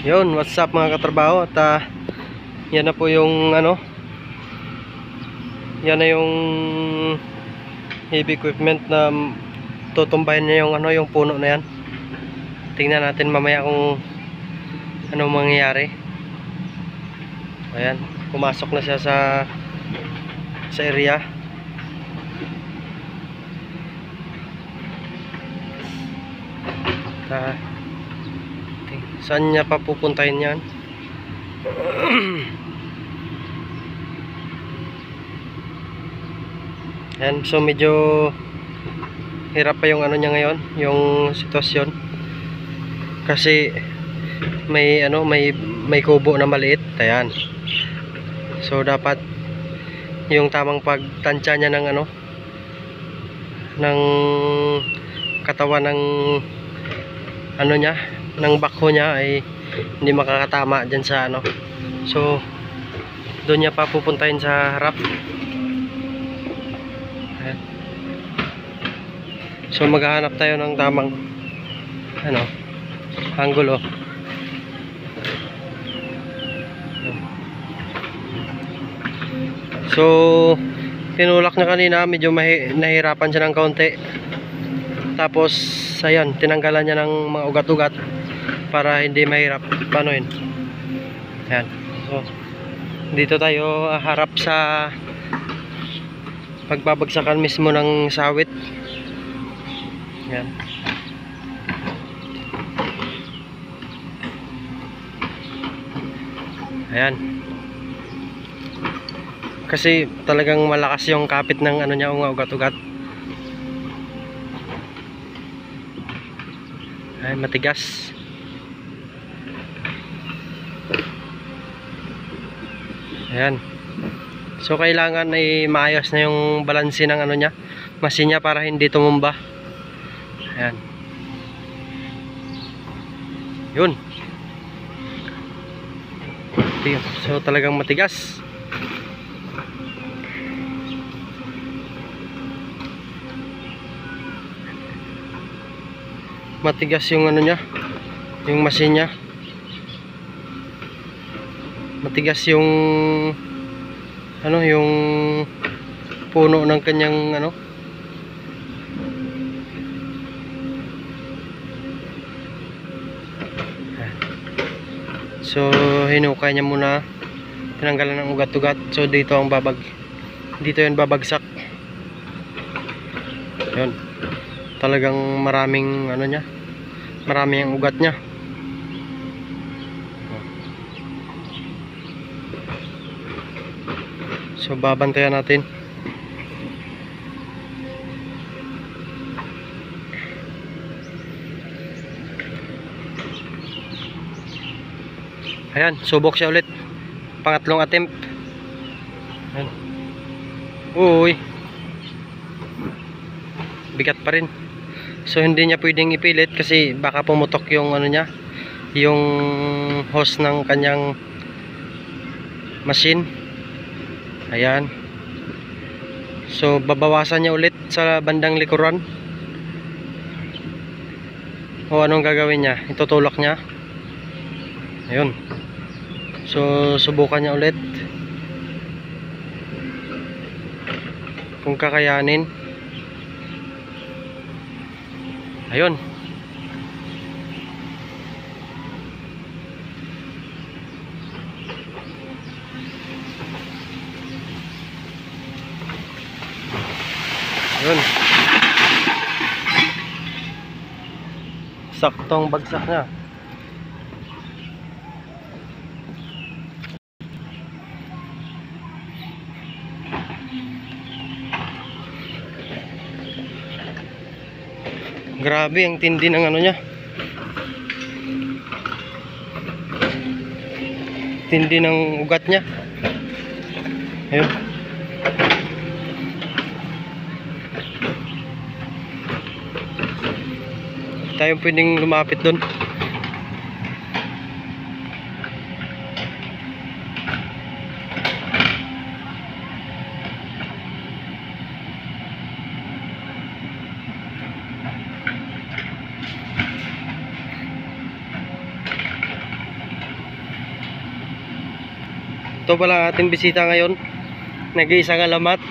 Yun, what's up mga katrabaho? At yan na po yung yan na yung heavy equipment na tutumbayin niya yung yung puno na yan. Tingnan natin mamaya kung anong mangyayari. Ayan, pumasok na siya sa area. Saan niya pa pupuntahin yan? Yan, so medyo hirap pa yung niya ngayon, yung sitwasyon. Kasi may may kubo na maliit, ayan. So dapat yung tamang pagtansya niya ng ng katawan ng niya, ng bakho niya ay hindi makakatama dyan sa so doon niya pa pupuntahin sa harap. Ayan. So maghahanap tayo ng tamang angulo. So tinulak niya kanina, medyo nahirapan siya ng kaunti. Tapos ayan, tinanggalan niya ng mga ugat-ugat para hindi mahirap panuin. Ayan. So dito tayo harap sa pagbabagsakan mismo ng sawit. Ayan. Ayan. Kasi talagang malakas yung kapit ng niya, ugat-ugat. Ay, matigas. Ayan. So kailangan ay maayos na yung balanse ng niya, machine niya, para hindi tumumba. Ayan. Yun. So talagang matigas. Matigas yung niya, yung machine niya. Matigas yung yung puno ng kanyang So hinukay niya muna, tinanggalan ng ugat-ugat. So dito ang dito yan babagsak. Yun, talagang maraming niya, marami ang ugat niya. So babantayan natin. Ayan, subok siya ulit. Pangatlong attempt. Ayan. Uy, bigat pa rin. So hindi niya pwedeng ipilit kasi baka pumutok yung niya, yung hose ng kanyang machine. Ayan. So babawasan niya ulit sa bandang likuran. O anong gagawin niya? Itutulak niya. Ayun. So subukan niya ulit kung kakayanin. Ayun. Ayun. Saktong bagsak niya. Grabe ang tindi ng niya. Tindi ng ugat niya. Ayun. Tayo pwedeng lumapit doon. Ito pala ating bisita ngayon. Nag-iisang alamat.